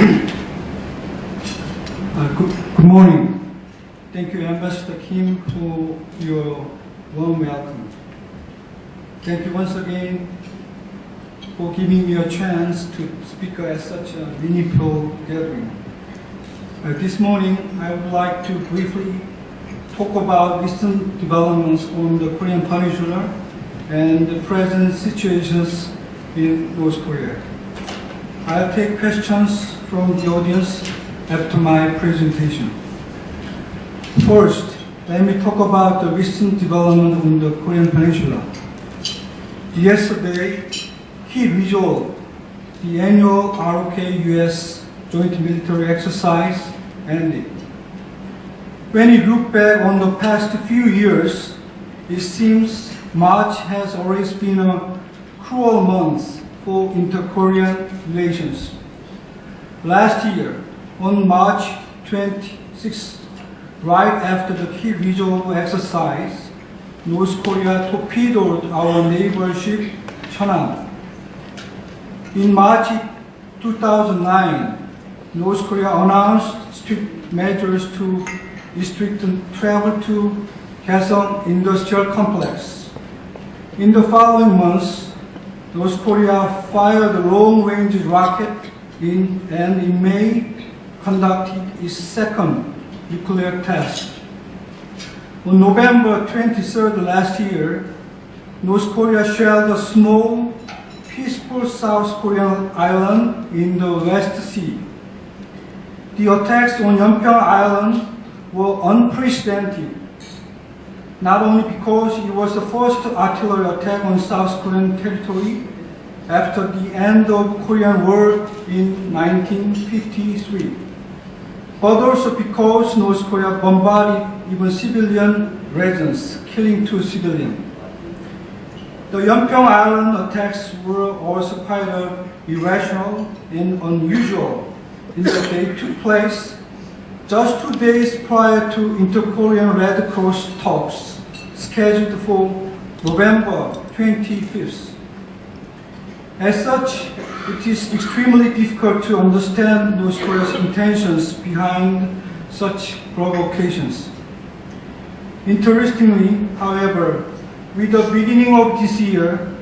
Good morning. Thank you, Ambassador Kim, for your warm welcome. Thank you once again for giving me a chance to speak at such a meaningful gathering. This morning, I would like to briefly talk about recent developments on the Korean Peninsula and the present situations in North Korea. I'll take questions from the audience after my presentation. First, let me talk about the recent development on the Korean Peninsula. Yesterday, he resolved the annual ROK-US joint military exercise ended. When you look back on the past few years, it seems March has always been a cruel month for inter-Korean relations. Last year, on March 26th, right after the key resolve exercise, North Korea torpedoed our naval ship Cheonan. In March 2009, North Korea announced strict measures to restrict travel to Kaesong Industrial Complex. In the following months, North Korea fired a long-range rocket and in May conducted its second nuclear test. On November 23rd last year, North Korea shelled a small, peaceful South Korean island in the West Sea. The attacks on Yeonpyeong Island were unprecedented, not only because it was the first artillery attack on South Korean territory after the end of Korean War in 1953, but also because North Korea bombarded even civilian residents, killing 2 civilians. The Yeonpyeong Island attacks were also quite irrational and unusual in that they took place just 2 days prior to inter-Korean Red Cross talks scheduled for November 25th. As such, it is extremely difficult to understand North Korea's intentions behind such provocations. Interestingly, however, with the beginning of this year,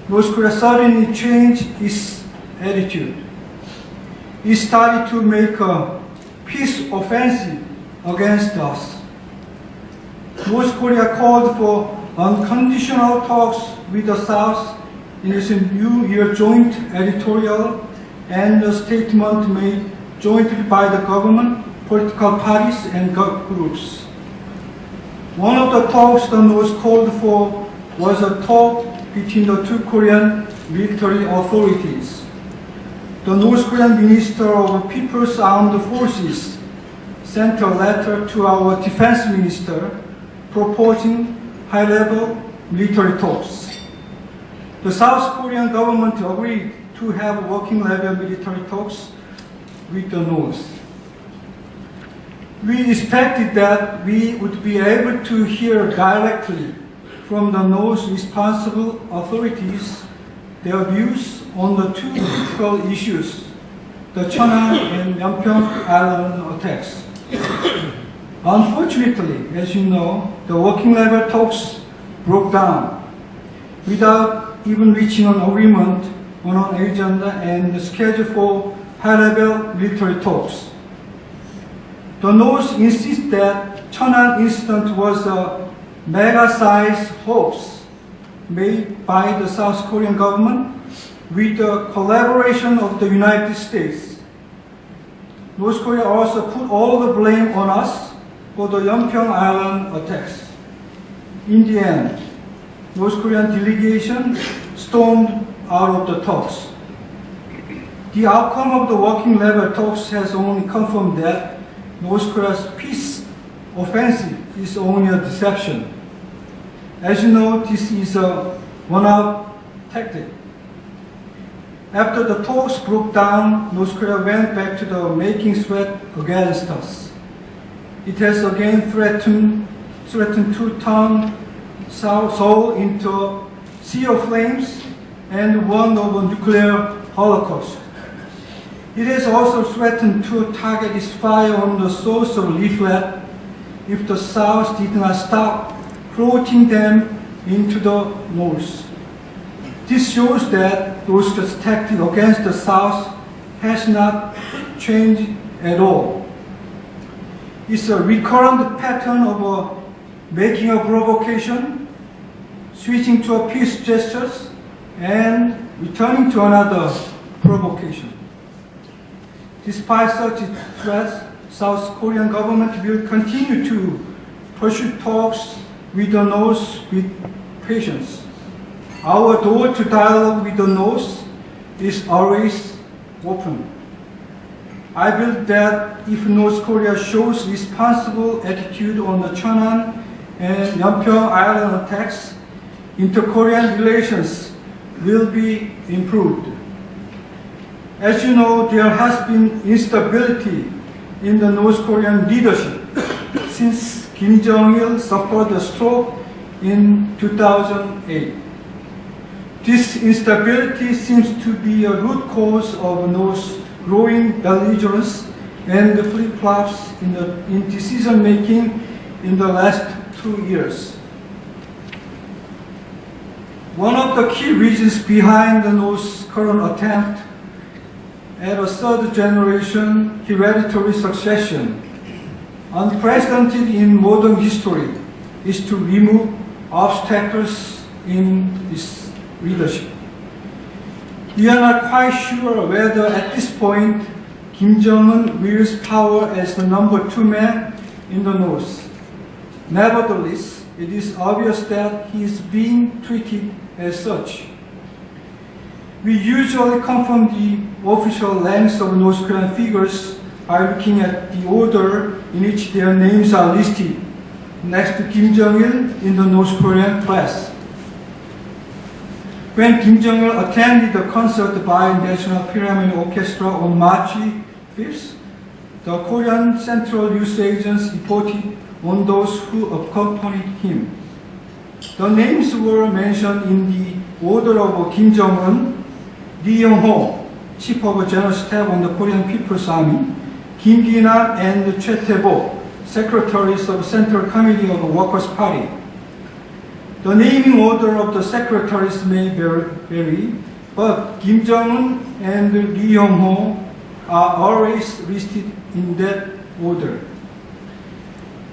North Korea suddenly changed its attitude. It started to make a peace offensive against us. North Korea called for unconditional talks with the South in its New Year joint editorial and a statement made jointly by the government, political parties, and groups. One of the talks the North called for was a talk between the 2 Korean military authorities. The North Korean Minister of People's Armed Forces sent a letter to our Defense Minister proposing high-level military talks. The South Korean government agreed to have working-level military talks with the North. We expected that we would be able to hear directly from the North's responsible authorities their views on the 2 critical issues, the Cheonan and Yeonpyeong Island attacks. Unfortunately, as you know, the working-level talks broke down without even reaching an agreement on an agenda and the schedule for high-level military talks. The North insists that Cheonan incident was a mega-sized hoax made by the South Korean government with the collaboration of the United States. North Korea also put all the blame on us for the Yeonpyeong Island attacks. In the end, North Korean delegation stormed out of the talks. The outcome of the working-level talks has only confirmed that North Korea's peace offensive is only a deception. As you know, this is a one-out tactic. After the talks broke down, North Korea went back to the making threat against us. It has again threatened to turn Seoul into a sea of flames and one of a nuclear holocaust. It has also threatened to target its fire on the source of leaflet if the South did not stop floating them into the North. This shows that North's tactic against the South has not changed at all. It's a recurrent pattern of making a provocation, switching to a peace gestures, and returning to another provocation. Despite such threats, South Korean government will continue to pursue talks with the North with patience. Our door to dialogue with the North is always open. I believe that if North Korea shows responsible attitude on the Cheonan and Yeonpyeong Island attacks, inter-Korean relations will be improved. As you know, there has been instability in the North Korean leadership since Kim Jong-il suffered a stroke in 2008. This instability seems to be a root cause of North's growing belligerence and the flip-flops in decision-making in the last 2 years. One of the key reasons behind the North's current attempt at a third-generation hereditary succession, unprecedented in modern history, is to remove obstacles in this leadership. We are not quite sure whether at this point Kim Jong-un wields power as the number 2 man in the North. Nevertheless, it is obvious that he is being treated as such. We usually confirm the official ranks of North Korean figures by looking at the order in which their names are listed next to Kim Jong-il in the North Korean press. When Kim Jong-il attended the concert by National Philharmonic Orchestra on March 5th, the Korean Central News Agency reported on those who accompanied him. The names were mentioned in the order of Kim Jong-un, Lee Yong-ho, Chief of General Staff on the Korean People's Army, Kim Gi-nam and Choi Tae-bo, Secretaries of Central Committee of the Workers' Party. The naming order of the secretaries may vary, but Kim Jong-un and Lee Yong-ho are always listed in that order.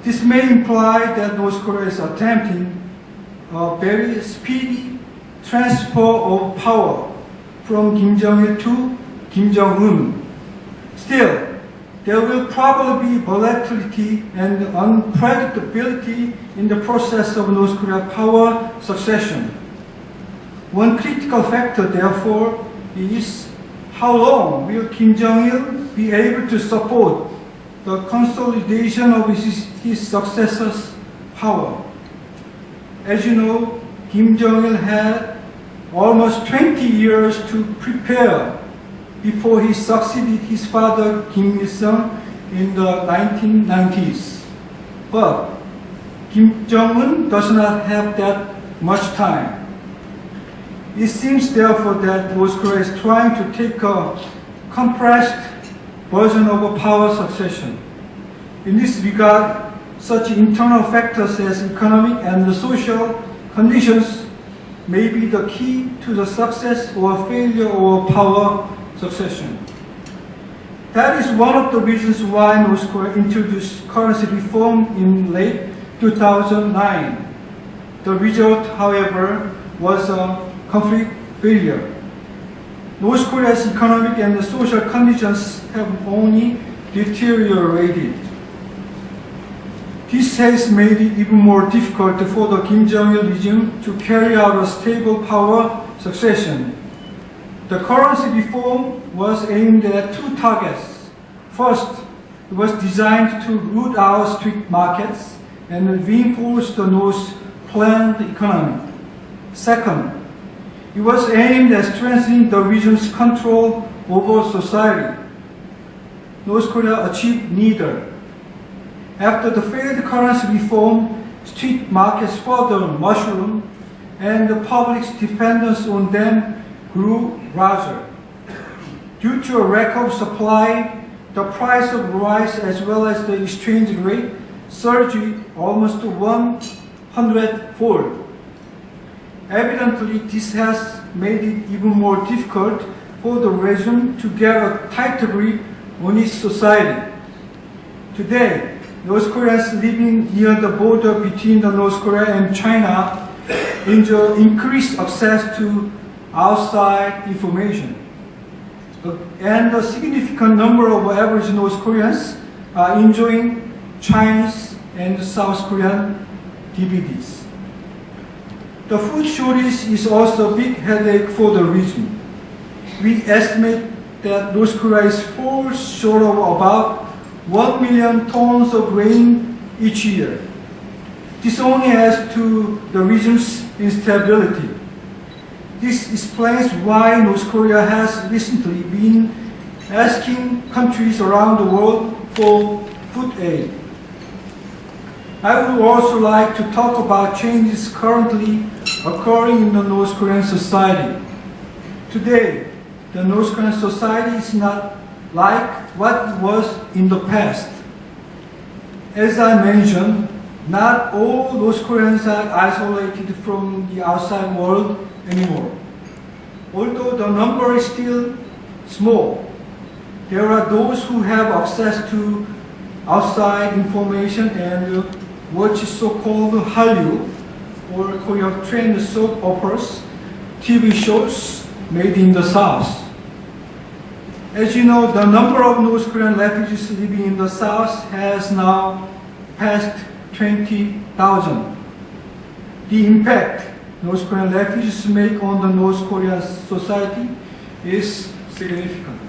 This may imply that North Korea is attempting a very speedy transfer of power from Kim Jong-il to Kim Jong-un. Still, there will probably be volatility and unpredictability in the process of North Korea power succession. One critical factor, therefore, is how long will Kim Jong-il be able to support the consolidation of his successor's power. As you know, Kim Jong-il had almost 20 years to prepare before he succeeded his father Kim Il-sung in the 1990s. But Kim Jong-un does not have that much time. It seems therefore that North Korea is trying to take a compressed version of a power succession. In this regard, such internal factors as economic and social conditions may be the key to the success or failure of power succession. That is one of the reasons why North Korea introduced currency reform in late 2009. The result, however, was a complete failure. North Korea's economic and social conditions have only deteriorated. This has made it even more difficult for the Kim Jong-il regime to carry out a stable power succession. The currency reform was aimed at two targets. First, it was designed to root out street markets and reinforce the North's planned economy. Second, it was aimed at strengthening the region's control over society. North Korea achieved neither. After the failed currency reform, street markets further mushroomed, and the public's dependence on them grew larger. due to a lack of supply, the price of rice as well as the exchange rate surged almost 100-fold. Evidently, this has made it even more difficult for the region to get a tighter grip on its society. Today, North Koreans living near the border between the North Korea and China enjoy increased access to outside information. And a significant number of average North Koreans are enjoying Chinese and South Korean DVDs. The food shortage is also a big headache for the region. We estimate that North Korea falls short of about 1 million tons of grain each year. This only adds to the region's instability. This explains why North Korea has recently been asking countries around the world for food aid. I would also like to talk about changes currently occurring in the North Korean society. Today, the North Korean society is not like what it was in the past. As I mentioned, not all North Koreans are isolated from the outside world anymore. Although the number is still small, there are those who have access to outside information and watch so-called Hallyu, or Korean trained soap operas, TV shows made in the South. As you know, the number of North Korean refugees living in the South has now passed 20,000. The impact North Korean refugees make on the North Korean society is significant.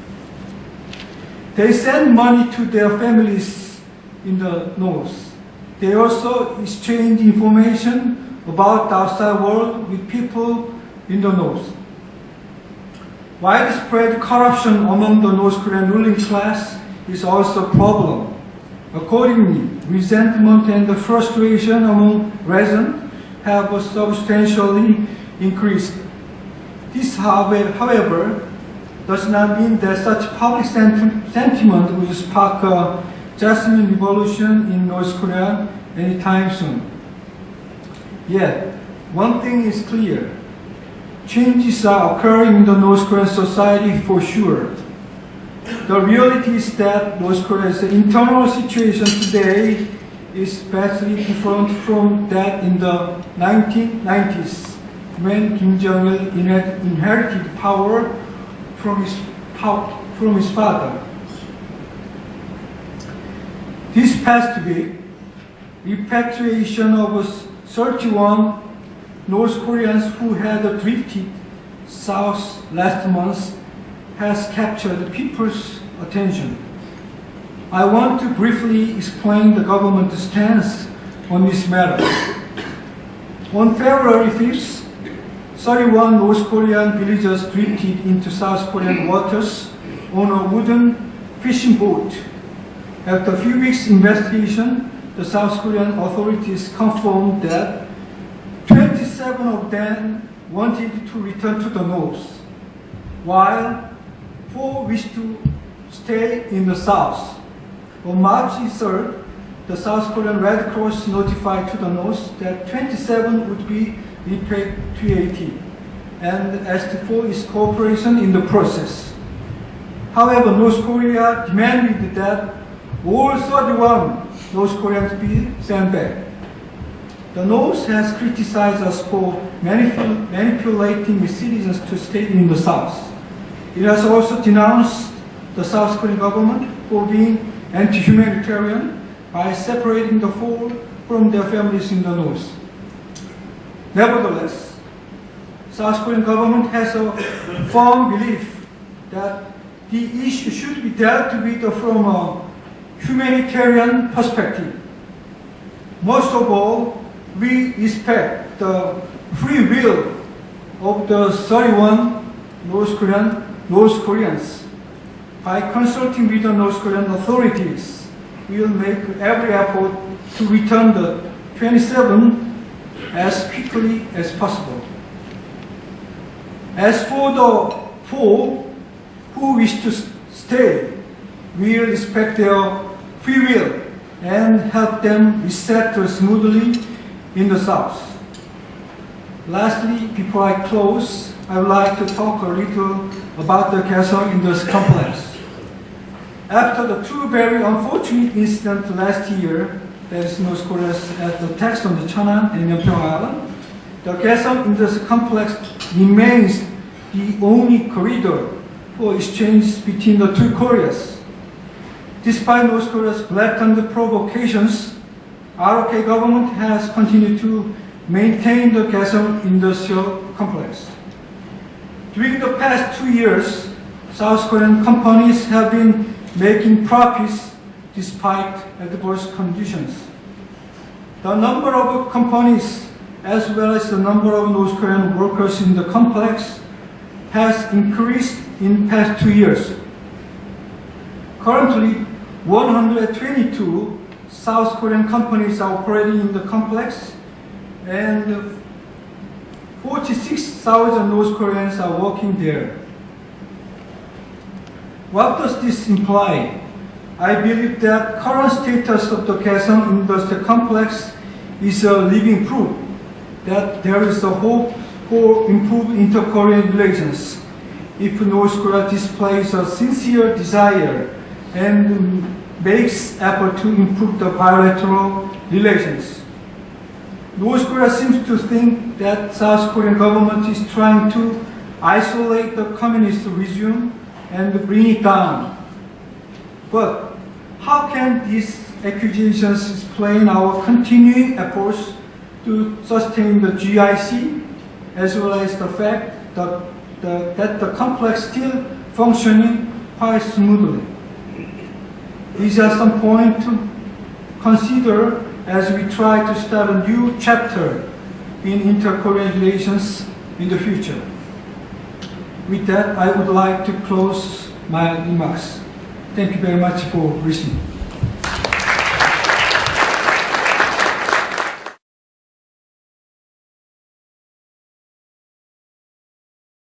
They send money to their families in the North. They also exchange information about the outside world with people in the North. Widespread corruption among the North Korean ruling class is also a problem. Accordingly, resentment and the frustration among residents have substantially increased. This, however, does not mean that such public sentiment will spark a jasmine revolution in North Korea anytime soon. Yet, one thing is clear. Changes are occurring in the North Korean society for sure. The reality is that North Korea's internal situation today is vastly different from that in the 1990s, when Kim Jong-il inherited power from his father. This past week, repatriation of 31 North Koreans who had drifted south last month has captured people's attention. I want to briefly explain the government's stance on this matter. On February 5th, 31 North Korean villagers drifted into South Korean waters on a wooden fishing boat. After a few weeks' investigation, the South Korean authorities confirmed that 27 of them wanted to return to the north, while 4 wished to stay in the south. On March 3rd, the South Korean Red Cross notified to the north that 27 would be repatriated and asked for its cooperation in the process. However, North Korea demanded that all 31 North Koreans be sent back. The North has criticized us for manipulating citizens to stay in the South. It has also denounced the South Korean government for being anti-humanitarian by separating the poor from their families in the North. Nevertheless, South Korean government has a firm belief that the issue should be dealt with from a humanitarian perspective. Most of all, we respect the free will of the 31 North Koreans. By consulting with the North Korean authorities, we will make every effort to return the 27 as quickly as possible. As for the 4 who who wish to stay will respect their free will and help them resettle smoothly in the South. Lastly, before I close, I would like to talk a little about the Kf포럼 Industry Complex. After the two very unfortunate incidents last year, that is North Korea's attacks on the Cheonan and Yeonpyeong Island, the Kf포럼 Industry Complex remains the only corridor for exchange between the two Koreas. Despite North Korea's blatant provocations, ROK government has continued to maintain the Kf포럼 Industrial Complex. During the past 2 years, South Korean companies have been making profits despite adverse conditions. The number of companies as well as the number of North Korean workers in the complex has increased in past 2 years. Currently, 122 South Korean companies are operating in the complex and 46,000 North Koreans are working there. What does this imply? I believe that current status of the Kf포럼 Industry Complex is a living proof that there is a hope for improved inter-Korean relations if North Korea displays a sincere desire and makes effort to improve the bilateral relations. North Korea seems to think that South Korean government is trying to isolate the communist regime and bring it down. But how can these accusations explain our continuing efforts to sustain the GIC, as well as the fact that the complex still functioning quite smoothly? These are some points to consider as we try to start a new chapter in inter-Korean relations in the future. With that, I would like to close my remarks. Thank you very much for listening.